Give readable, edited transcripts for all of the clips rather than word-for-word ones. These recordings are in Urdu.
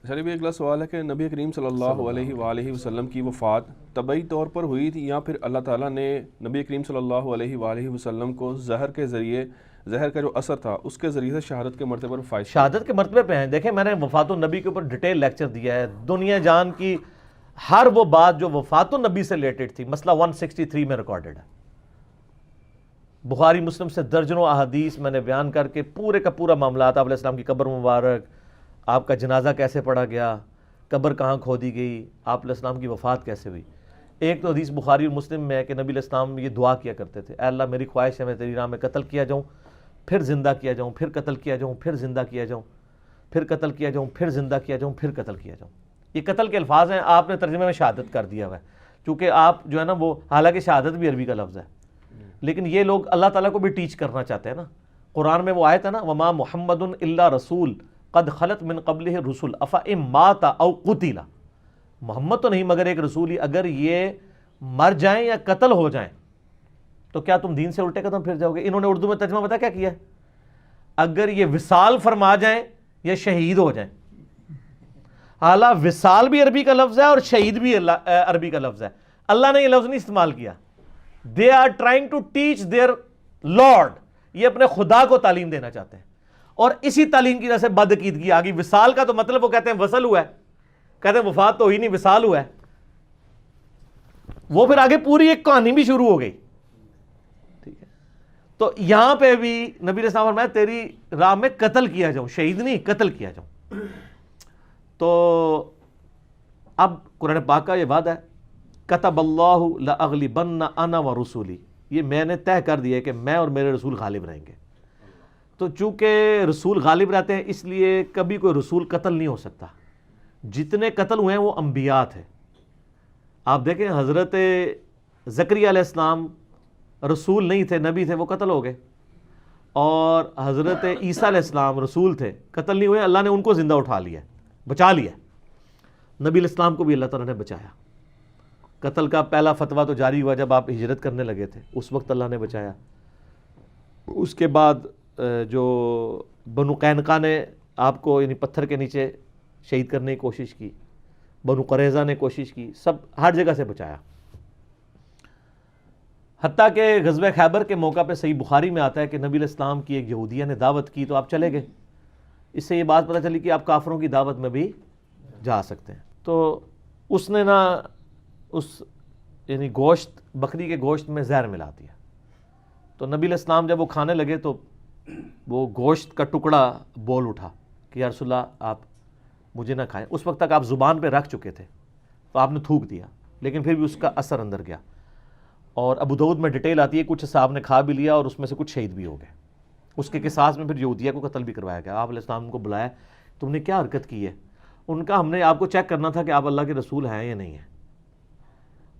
سر بھی اگلا سوال ہے کہ نبی کریم صلی اللہ علیہ وآلہ وسلم کی وفات طبعی طور پر ہوئی تھی یا پھر اللہ تعالیٰ نے نبی کریم صلی اللہ علیہ وآلہ وسلم کو زہر کا جو اثر تھا اس کے ذریعے سے شہادت کے مرتبے پر فائز؟ شہادت کے مرتبے پہ ہیں. دیکھیں میں نے وفات النبی کے اوپر ڈیٹیل لیکچر دیا ہے. دنیا جان کی ہر وہ بات جو وفات النبی سے ریلیٹڈ تھی مسئلہ 163 میں ریکارڈڈ ہے. بخاری مسلم سے درجنوں احادیث میں نے بیان کر کے پورے کا پورا معاملات، آپ علیہ السلام کی قبر مبارک، آپ کا جنازہ کیسے پڑھا گیا، قبر کہاں کھودی گئی، آپ علیہ السلام کی وفات کیسے ہوئی. ایک تو حدیث بخاری اور مسلم میں ہے کہ نبی علیہ السلام یہ دعا کیا کرتے تھے، اے اللہ میری خواہش ہے میں تیری راہ میں قتل کیا جاؤں، پھر زندہ کیا جاؤں، پھر قتل کیا جاؤں، پھر زندہ کیا جاؤں، پھر قتل کیا جاؤں، پھر زندہ کیا جاؤں، پھر قتل کیا جاؤں. یہ قتل کے الفاظ ہیں، آپ نے ترجمے میں شہادت کر دیا ہوا ہے چونکہ آپ جو ہے نا وہ، حالانکہ شہادت بھی عربی کا لفظ ہے لیکن یہ لوگ اللہ تعالیٰ کو بھی ٹیچ کرنا چاہتے ہیں نا. قرآن میں وہ آیت ہے نا وما محمد الا رسول قد خلت من قبلہ الرسل افئن مات او قتل، محمد تو نہیں مگر ایک رسول ہی، اگر یہ مر جائیں یا قتل ہو جائیں تو کیا تم دین سے الٹے قدم پھر جاؤ گے. انہوں نے اردو میں ترجمہ پتہ کیا کیا ہے، اگر یہ وصال فرما جائیں یا شہید ہو جائیں. حالانکہ وصال بھی عربی کا لفظ ہے اور شہید بھی عربی کا لفظ ہے. اللہ نے یہ لفظ نہیں استعمال کیا. They are trying to teach their lord, یہ اپنے خدا کو تعلیم دینا چاہتے ہیں اور اسی تعلیم کی وجہ سے بدعقیدگی آ گئی. وصال کا تو مطلب وہ کہتے ہیں وصل ہوا ہے، کہتے ہیں وفات تو ہوئی نہیں وصال ہوا ہے. وہ پھر آگے پوری ایک کہانی بھی شروع ہو گئی. ٹھیک ہے، تو یہاں پہ بھی نبی علیہ السلام فرمایا تیری راہ میں قتل کیا جاؤں، شہید نہیں قتل کیا جاؤں. تو اب قرآن پاک کا یہ وعدہ ہے کتب اللہ لأغلبن انا ورسولی، یہ میں نے طے کر دیا ہے کہ میں اور میرے رسول غالب رہیں گے. تو چونکہ رسول غالب رہتے ہیں اس لیے کبھی کوئی رسول قتل نہیں ہو سکتا. جتنے قتل ہوئے ہیں وہ انبیاء تھے. آپ دیکھیں حضرت زکریا علیہ السلام رسول نہیں تھے، نبی تھے، وہ قتل ہو گئے. اور حضرت عیسیٰ علیہ السلام رسول تھے، قتل نہیں ہوئے، اللہ نے ان کو زندہ اٹھا لیا، بچا لیا. نبی علیہ السلام کو بھی اللہ تعالیٰ نے بچایا. قتل کا پہلا فتویٰ تو جاری ہوا جب آپ ہجرت کرنے لگے تھے، اس وقت اللہ نے بچایا. اس کے بعد جو بنو قینقاع نے آپ کو یعنی پتھر کے نیچے شہید کرنے کی کوشش کی، بنو قریظہ نے کوشش کی، سب ہر جگہ سے بچایا. حتیٰ کہ غزوہ خیبر کے موقع پہ صحیح بخاری میں آتا ہے کہ نبی علیہ السلام کی ایک یہودیہ نے دعوت کی تو آپ چلے گئے. اس سے یہ بات پتہ چلی کہ آپ کافروں کی دعوت میں بھی جا سکتے ہیں. تو اس نے نا اس یعنی گوشت، بکری کے گوشت میں زہر ملا دیا. تو نبی علیہ السلام جب وہ کھانے لگے تو وہ گوشت کا ٹکڑا بول اٹھا کہ یا رسول اللہ آپ مجھے نہ کھائیں. اس وقت تک آپ زبان پہ رکھ چکے تھے تو آپ نے تھوک دیا لیکن پھر بھی اس کا اثر اندر گیا. اور ابو داؤد میں ڈیٹیل آتی ہے کچھ صاحب نے کھا بھی لیا اور اس میں سے کچھ شہید بھی ہو گئے. اس کے قصاص میں پھر یہودیہ کو قتل بھی کروایا گیا. آپ علیہ السلام کو بلایا، تم نے کیا حرکت کی ہے؟ ان کا ہم نے آپ کو چیک کرنا تھا کہ آپ اللہ کے رسول ہیں یا نہیں ہیں.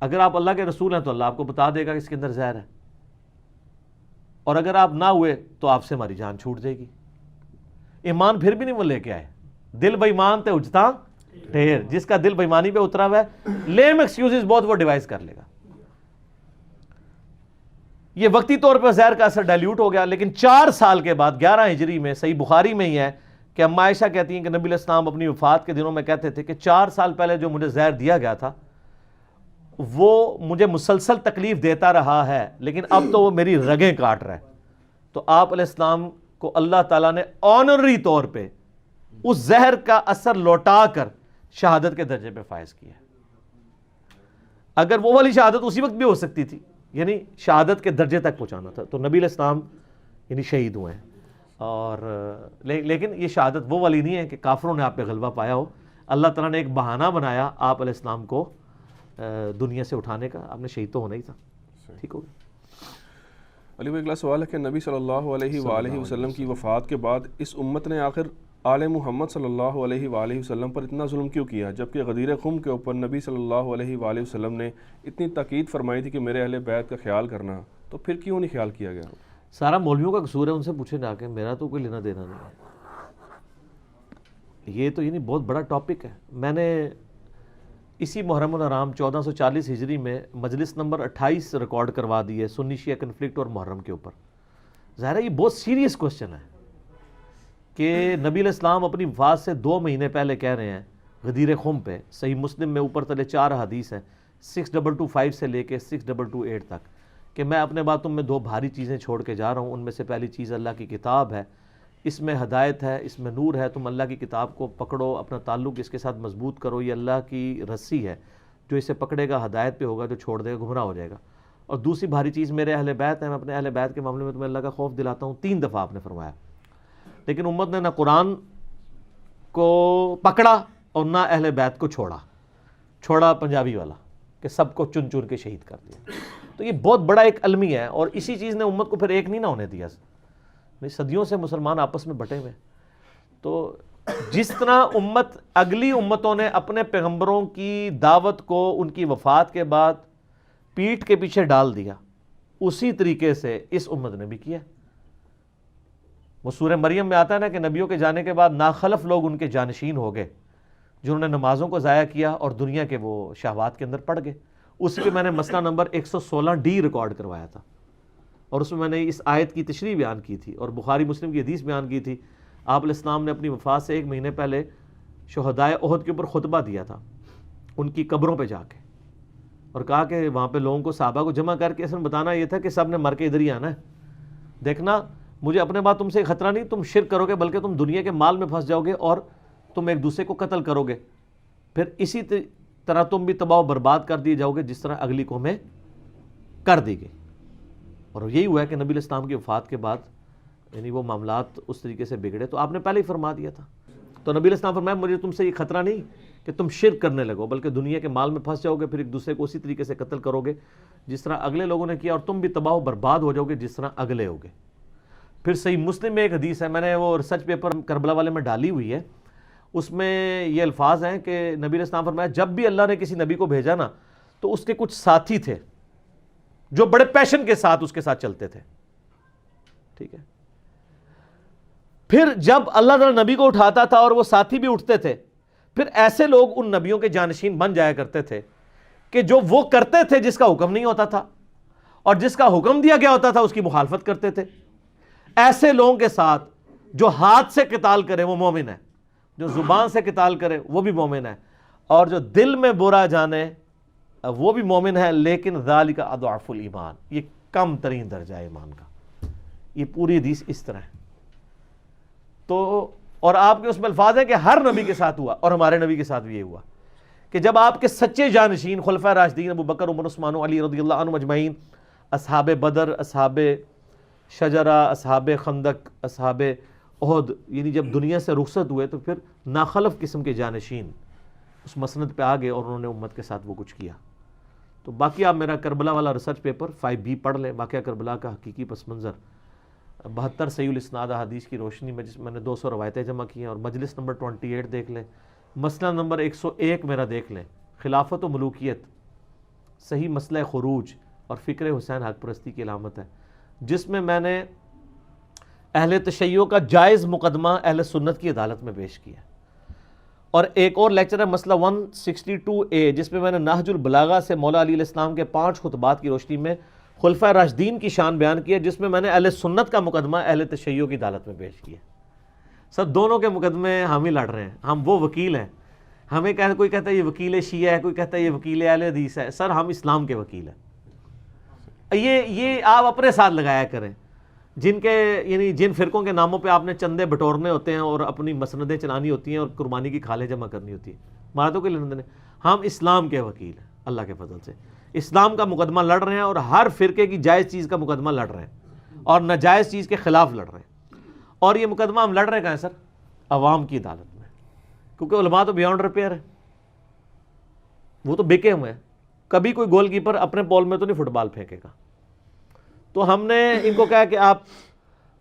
اگر آپ اللہ کے رسول ہیں تو اللہ آپ کو بتا دے گا کہ اس کے اندر زہر ہے، اور اگر آپ نہ ہوئے تو آپ سے ہماری جان چھوٹ جائے گی. ایمان پھر بھی نہیں وہ لے کے آئے. دل بے ایمان تے اجتا ڈھیر، جس کا دل بے ایمانی پہ اترا ہوا ہے لیم ایکسکیوزز بہت وہ ڈیوائز کر لے گا. یہ وقتی طور پر زہر کا اثر ڈائلیوٹ ہو گیا، لیکن 4 سال کے بعد 11 ہجری میں صحیح بخاری میں ہی ہے کہ اما عائشہ کہتی ہیں کہ نبی علیہ السلام اپنی وفات کے دنوں میں کہتے تھے کہ 4 سال پہلے جو مجھے زہر دیا گیا تھا وہ مجھے مسلسل تکلیف دیتا رہا ہے لیکن اب تو وہ میری رگیں کاٹ رہا ہے. تو آپ علیہ السلام کو اللہ تعالیٰ نے آنرری طور پہ اس زہر کا اثر لوٹا کر شہادت کے درجے پہ فائز کیا. اگر وہ والی شہادت اسی وقت بھی ہو سکتی تھی، یعنی شہادت کے درجے تک پہنچانا تھا، تو نبی علیہ السلام یعنی شہید ہوئے ہیں. اور لیکن یہ شہادت وہ والی نہیں ہے کہ کافروں نے آپ پہ غلبہ پایا ہو. اللہ تعالیٰ نے ایک بہانہ بنایا آپ علیہ السلام کو دنیا سے اٹھانے کا، آپ نے شہید تو ہونا ہی تھا. ٹھیک ہو گیا. علی بھائی اگلا سوال ہے کہ نبی صلی اللہ علیہ وآلہ وسلم کی وفات کے بعد اس امت نے آخر آل محمد صلی اللہ علیہ وآلہ وسلم پر اتنا ظلم کیوں کیا، جبکہ غدیر خم کے اوپر نبی صلی اللہ علیہ وآلہ وسلم نے اتنی تاکید فرمائی تھی کہ میرے اہل بیت کا خیال کرنا، تو پھر کیوں نہیں خیال کیا گیا؟ سارا مولویوں کا قصور ہے، ان سے پوچھیں جا کے، میرا تو کوئی لینا دینا نہیں ہے. یہ تو یعنی بہت بڑا ٹاپک ہے. میں نے اسی محرم الحرام 1440 ہجری میں مجلس نمبر 28 ریکارڈ کروا دی ہے سنی شیعہ کنفلکٹ اور محرم کے اوپر. ظاہر ہے یہ بہت سیریس کوسچن ہے. کہ نبی علیہ السلام اپنی وفات سے 2 مہینے پہلے کہہ رہے ہیں غدیر خم پہ، صحیح مسلم میں اوپر تلے 4 حدیث ہیں 6225 سے لے کے 6228 تک، کہ میں اپنے بعد تم میں 2 بھاری چیزیں چھوڑ کے جا رہا ہوں، ان میں سے پہلی چیز اللہ کی کتاب ہے، اس میں ہدایت ہے، اس میں نور ہے، تم اللہ کی کتاب کو پکڑو، اپنا تعلق اس کے ساتھ مضبوط کرو، یہ اللہ کی رسی ہے، جو اسے پکڑے گا ہدایت پہ ہوگا، جو چھوڑ دے گا گمراہ ہو جائے گا۔ اور دوسری بھاری چیز میرے اہل بیت ہیں، میں اپنے اہل بیت کے معاملے میں تمہیں اللہ کا خوف دلاتا ہوں، 3 دفعہ آپ نے فرمایا۔ لیکن امت نے نہ قرآن کو پکڑا اور نہ اہل بیت کو چھوڑا پنجابی والا کہ سب کو چن چن کے شہید کر دیا۔ تو یہ بہت بڑا ایک المی ہے، اور اسی چیز نے امت کو پھر ایک نہیں نہ ہونے دیا۔ صدیوں سے مسلمان آپس میں بٹے ہوئے۔ تو جس طرح امت اگلی امتوں نے اپنے پیغمبروں کی دعوت کو ان کی وفات کے بعد پیٹھ کے پیچھے ڈال دیا، اسی طریقے سے اس امت نے بھی کیا۔ وہ سورہ مریم میں آتا ہے نا کہ نبیوں کے جانے کے بعد ناخلف لوگ ان کے جانشین ہو گئے، جنہوں نے نمازوں کو ضائع کیا اور دنیا کے وہ شہوات کے اندر پڑ گئے۔ اس پہ میں نے مسئلہ نمبر 116D ریکارڈ کروایا تھا، اور اس میں میں نے اس آیت کی تشریح بیان کی تھی اور بخاری مسلم کی حدیث بیان کی تھی۔ آپ علیہ السلام نے اپنی وفات سے 1 مہینے پہلے شہدائے احد کے اوپر خطبہ دیا تھا، ان کی قبروں پہ جا کے، اور کہا کہ وہاں پہ لوگوں کو صحابہ کو جمع کر کے اصل بتانا یہ تھا کہ سب نے مر کے ادھر ہی آنا ہے، دیکھنا مجھے اپنے بعد تم سے خطرہ نہیں، تم شرک کرو گے بلکہ تم دنیا کے مال میں پھنس جاؤ گے اور تم ایک دوسرے کو قتل کرو گے، پھر اسی طرح تم بھی تباہ و برباد کر دیے جاؤ گے جس طرح اگلی قومیں کر دی گئی۔ اور یہی ہوا ہے کہ نبی علیہ السلام کی وفات کے بعد یعنی وہ معاملات اس طریقے سے بگڑے، تو آپ نے پہلے ہی فرما دیا تھا۔ تو نبی علیہ السلام فرمایا مجھے تم سے یہ خطرہ نہیں کہ تم شرک کرنے لگو بلکہ دنیا کے مال میں پھنس جاؤ گے، پھر ایک دوسرے کو اسی طریقے سے قتل کرو گے جس طرح اگلے لوگوں نے کیا، اور تم بھی تباہ و برباد ہو جاؤ گے جس طرح اگلے ہوگے۔ پھر صحیح مسلم میں ایک حدیث ہے، میں نے وہ ریسرچ پیپر کربلا والے میں ڈالی ہوئی ہے، اس میں یہ الفاظ ہیں کہ نبی علیہ السلام فرمایا جب بھی اللہ نے کسی نبی کو بھیجا نا تو اس کے کچھ ساتھی تھے جو بڑے پیشن کے ساتھ اس کے ساتھ چلتے تھے، ٹھیک ہے۔ پھر جب اللہ تعالیٰ نبی کو اٹھاتا تھا اور وہ ساتھی بھی اٹھتے تھے، پھر ایسے لوگ ان نبیوں کے جانشین بن جایا کرتے تھے کہ جو وہ کرتے تھے جس کا حکم نہیں ہوتا تھا، اور جس کا حکم دیا گیا ہوتا تھا اس کی مخالفت کرتے تھے۔ ایسے لوگوں کے ساتھ جو ہاتھ سے قتال کرے وہ مومن ہے، جو زبان سے قتال کرے وہ بھی مومن ہے، اور جو دل میں برا جانے وہ بھی مومن ہے، لیکن ذالک اضعف الایمان، یہ کم ترین درجہ ہے ایمان کا۔ یہ پوری حدیث اس طرح ہے۔ تو اور آپ کے اس میں الفاظ ہیں کہ ہر نبی کے ساتھ ہوا، اور ہمارے نبی کے ساتھ بھی یہ ہوا کہ جب آپ کے سچے جانشین خلفائے راشدین ابو بکر عمر عثمان و علی رضی اللہ عنہم اجمعین، اصحاب بدر، اصحاب شجرہ، اصحاب خندق، اصحاب احد، یعنی جب دنیا سے رخصت ہوئے تو پھر ناخلف قسم کے جانشین اس مسند پہ آ گئے اور انہوں نے امت کے ساتھ وہ کچھ کیا۔ تو باقی آپ میرا کربلا والا ریسرچ پیپر 5B پڑھ لیں، واقعہ کربلا کا حقیقی پس منظر، 72 صحیح الاسناد احادیث کی روشنی میں، جس میں نے 200 روایتیں جمع کی ہیں، اور مجلس نمبر 28 دیکھ لیں، مسئلہ نمبر 101 میرا دیکھ لیں، خلافت و ملوکیت، صحیح مسئلہ خروج اور فکر حسین حق پرستی کی علامت ہے، جس میں میں نے اہل تشیع کا جائز مقدمہ اہل سنت کی عدالت میں پیش کیا، اور ایک اور لیکچر ہے مسئلہ 162A، جس میں میں نے نہج البلاغہ سے مولا علی علیہ السلام کے 5 خطبات کی روشنی میں خلفائے راشدین کی شان بیان کی ہے، جس میں میں نے اہل سنت کا مقدمہ اہل تشیع کی عدالت میں پیش کیا۔ سب دونوں کے مقدمے ہم ہی لڑ رہے ہیں، ہم وہ وکیل ہیں، ہمیں کوئی کہتا ہے یہ وکیل شیعہ ہے، کوئی کہتا ہے یہ وکیل اہل حدیث ہے، سر ہم اسلام کے وکیل ہیں۔ یہ آپ اپنے ساتھ لگایا کریں، جن کے یعنی جن فرقوں کے ناموں پہ آپ نے چندے بٹورنے ہوتے ہیں اور اپنی مسندیں چلانی ہوتی ہیں اور قربانی کی کھالیں جمع کرنی ہوتی ہیں، ہمارا تو کوئی لینا نہیں، ہم اسلام کے وکیل ہیں، اللہ کے فضل سے اسلام کا مقدمہ لڑ رہے ہیں، اور ہر فرقے کی جائز چیز کا مقدمہ لڑ رہے ہیں اور ناجائز چیز کے خلاف لڑ رہے ہیں۔ اور یہ مقدمہ ہم لڑ رہے ہیں کہاں سر؟ عوام کی عدالت میں، کیونکہ علماء تو بیانڈ ریپیئر ہیں، وہ تو بکے ہوئے ہیں، کبھی کوئی گول کیپر اپنے پول میں تو نہیں فٹ بال پھینکے گا۔ تو ہم نے ان کو کہا کہ آپ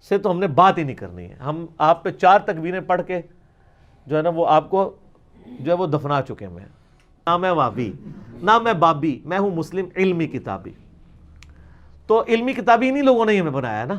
سے تو ہم نے بات ہی نہیں کرنی ہے، ہم آپ پہ 4 تکبیریں پڑھ کے جو ہے نا وہ آپ کو جو ہے وہ دفنا چکے ہیں۔ نہ میں وابی نہ میں بابی، میں ہوں مسلم علمی کتابی۔ تو علمی کتابی انہی لوگوں نے ہمیں بنایا نا،